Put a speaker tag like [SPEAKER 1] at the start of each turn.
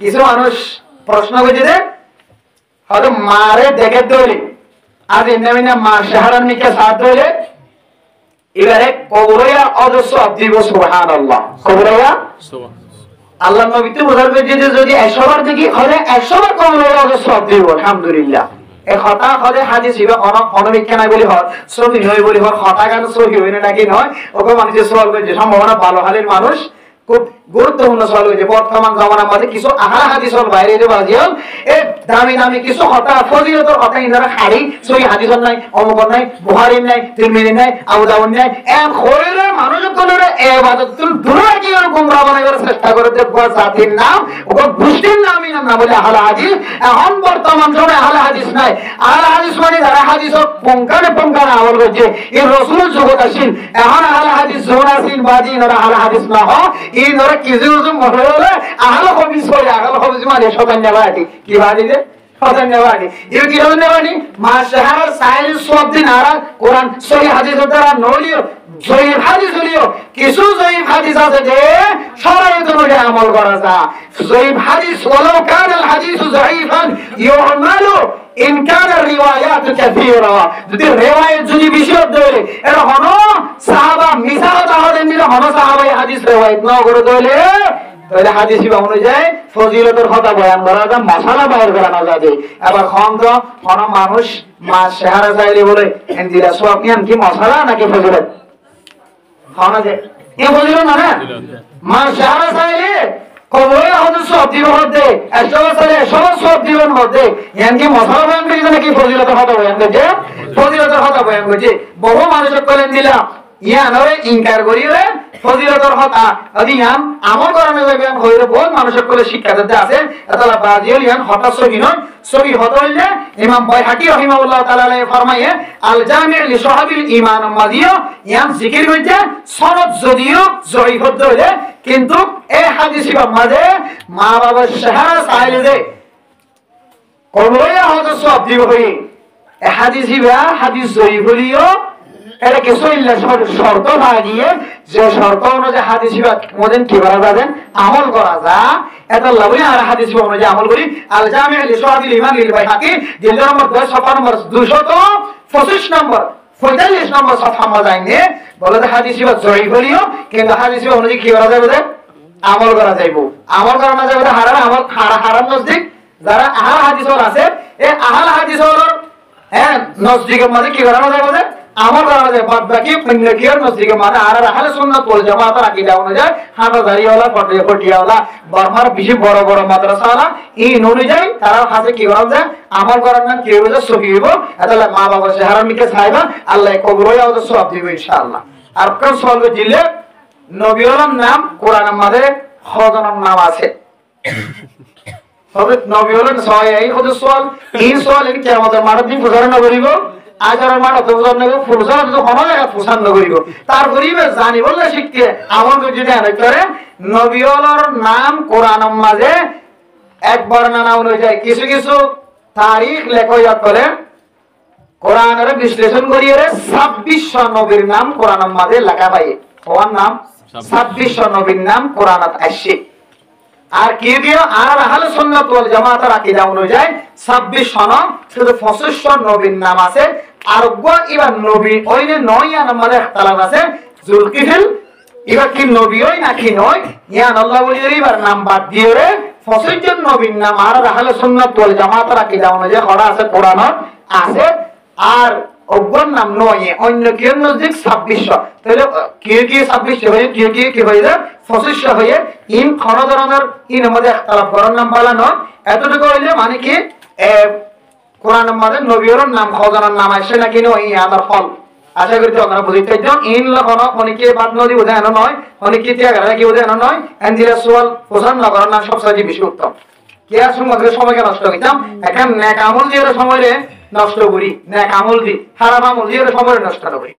[SPEAKER 1] কিছু মানুষ প্রশ্ন করছে যে হয়তো মারে দেখে দৌড়ি আর এমনি মা শাহরান মিকে সাথ দৌড়ে এবারে কবরাইয়া অজস্র দিব সুবহানাল্লাহ কবরাইয়া আল্লাহ নবী তো বোঝার পেয়েছে যে যদি 100 বার দেখি হলে 100 বার কবরাইয়া অজস্র দিব আলহামদুলিল্লাহ এই কথা হলে হাদিস হিবা অনবিজ্ঞান নাই বলি হয় সহি নয় বলি হয় কথা কেন সহি হয় না নাকি নয় ওকে মানুষের সওয়াল করে যে সম্ভাবনা ভালো হালের মানুষ খুব গুরুত্বপূর্ণ সওয়াল হয়েছে বর্তমান জামানার মধ্যে কিছু আহলা হাদিসের বাইরে যে বাজিয়াল এই দামি দামি কিছু কথা ফজিলতের কথা ইনারা খালি সহি হাদিসের নাই অমুক নাই বুখারীর নাই তিরমিজি নাই আবু দাউদ নাই এক খোরের মানুষগুলোর ইবাদতুল দুনিয়া কি এরকম বানাবার চেষ্টা করে দেখব জাতির নাম ওকে গোষ্ঠীর নামই না বলে আহলা হাদিস এখন বর্তমান সময়ে আহলা হাদিস নাই আহলা হাদিস মানে যারা হাদিসের পঙ্কানে পঙ্কানে আমল করছে এই রাসূল জগৎ আসেন এখন আহলা হাদিস জোন আসেন বাজি ইনারা আহলা হাদিস না হয় ইনারা কিছু মনে হলে আহলা হাদিস হয় আহলা হাদিস মানে শতান নেবাটি কি বাজি যে শতান নেবাটি এই কি শতান নেবাটি মা শাহর সাইল সব দিন আর কোরআন সহি হাদিসের দ্বারা নলিও জয়ীফ হাদিস হলিও কিছু জয়ীফ হাদিস আছে যে শরীয়ত অনুযায়ী আমল করা যায় জয়ীফ হাদিস ওয়ালাউ কানা আল হাদিস যায়ীফান ইউমালু ইন কানা রিওয়ায়াত কাসীরা যদি রিওয়ায়াত যদি বিশুদ্ধ হলে এর হনো সাহাবা মিসাল তাহলে নিলে হনো সাহাবাই হাদিস রিওয়ায়াত না করে দলে তাহলে হাদিস অনুযায়ী ফজিলতের কথা বয়ান করা যায় মশালা বাইর করা না যায় এবার খন্দ কোন মানুষ মা শাহরা চাইলে বলে এন্দিরা সব কি মশালা নাকি ফজিলত খাওয়া যায় এ বলিল না না মা শাহরা চাইলে কবরে হয়তো সব জীবন হতে একশো বছরে সব জীবন হতে এমনকি মশালা বয়ান করেছে নাকি ফজিলতের কথা বয়ান করছে ফজিলতের কথা বয়ান করছে বহু মানুষের কলেন দিলাম ইয়ানরে ইনকার করিলে ফজিলতের কথা আদিয়াম আমল করানো যাবে হইরে বহুত মানুষের কোলে শিক্ষা দিতে আছে তাআলা বাজিল ইয়ান হতা সহি নয় সহি হতে হইলে ইমাম বাইহাকি রাহিমাহুল্লাহ তাআলা ফরমায়ে আল জামি' লি সাহাবিল ঈমান মাদিয়া ইয়ান জিকির হইছে সনদ যদিও জয়ীফ হতে হইলে কিন্তু এই হাদিস মাঝে মা বাবার শাহরা চাইলে যে কবরে হয়তো সব দিব হই এই হাদিস জয়ীফ হলিও এটা কিছু ইল্লা শর্ত লাগিয়ে যে শর্ত অনুযায়ী হাদিস মদিন কি করা যাবে আমল করা যায় এটা লাগবে আর হাদিস অনুযায়ী আমল করি আল জামি' লি সাহাবিল ঈমান লিল বাইহাকি জিলদ নম্বর 2 সফা নম্বর 225 নম্বর 45 নম্বর সফা মাজাইনে বলে যে হাদিস জয়ীফ হলিও কিন্তু হাদিস অনুযায়ী কি করা যাবে আমল করা যাইবো আমল করা না যাবে হারাম আমল হারাম নজদিক যারা আহল হাদিস আছে এই আহল হাদিস হ্যাঁ নজদিকের মধ্যে কি করা যাবে আমল করা যায় বাদ বাকি পন্নকিয়ার নজদিকে মানে আর আহলে সুন্নাত ওয়াল জামাতের আকীদা অনুযায়ী হানাজারিওয়ালা পটিয়াওয়ালা বর্মার বেশি বড় বড় মাদ্রাসাওয়ালা এই অনুযায়ী তারা হাতে কি করা যায় আমল করার নাম কি হবে সহি হবে তাহলে মা বাবা হারামিকে চাইবা আল্লাহ কবরে ওদের সওয়াব দিবে ইনশাআল্লাহ আর কোন সওয়াল দিলে নবীর নাম কোরআনের মধ্যে খজানার নাম আছে হযরত নবীর সওয়াল এই হযরত সওয়াল এই সওয়াল কিয়ামতের মাঠে দিন প্রচারণ করিব আজরার মাঠে প্রচারণ করব ফুরসান তো কোন জায়গা প্রচারণ করিব তার করিবে জানি বললে শিখতে আমল যদি আনে করে নবীর নাম কোরআনের মাঝে এক বর্ণনা অনুযায়ী কিছু কিছু তারিখ লেখা করে কোরআনের বিশ্লেষণ করিয়ে 2600 নবীর নাম কোরআনের মাঝে লেখা পাই ওর নাম 2600 নবীর নাম কোরআনত আসছে আর কি দিয়ে আর আহলে সুন্নাত ওয়াল জামাতের আকীদা অনুযায়ী 2600 না শুধু 2500 নবীর নাম আছে আর এবার নবী ওইনে নয় নাম্বারে ইখতিলাফ আছে জুলকিফল এবার কি নবী ওই নাকি নয় ইয়ান আল্লাহ বলির এবার নাম বাদ দিয়ে 25 জন নবীর নাম আর আহলে সুন্নাত ওয়াল জামাতের আকীদা অনুযায়ী করা আছে কোরআনত আছে আর অজ্ঞান নাম নয় অন্য কেউ নজদিক 2600 তাহলে কে 2600 হয়ে কে হয়ে যায় 2500 হয়ে ইন কোন ধরনের ইন মধ্যে ইখতিলাফ করার নাম বলা নয় এতটুকু হইলে মানে কি কোরআনের মধ্যে নবীর নাম খজানার নাম আসে নাকি নয় আমার ফল আশা করি আপনারা বুঝতে পারছেন ইন লখনো অনেকে বাদ নদী উদাহরণ নয় অনেকে ত্যাগরা কি উদাহরণ নয় এন্দিরা সোয়াল প্রচার না করার নাম সবচেয়ে বেশি উত্তম কে আর সময়কে নষ্ট করতাম এখন নেক আমল দিয়ে সময় নষ্ট করি নেক আমল দি খারাপ আমল দিয়ে সময় নষ্ট করি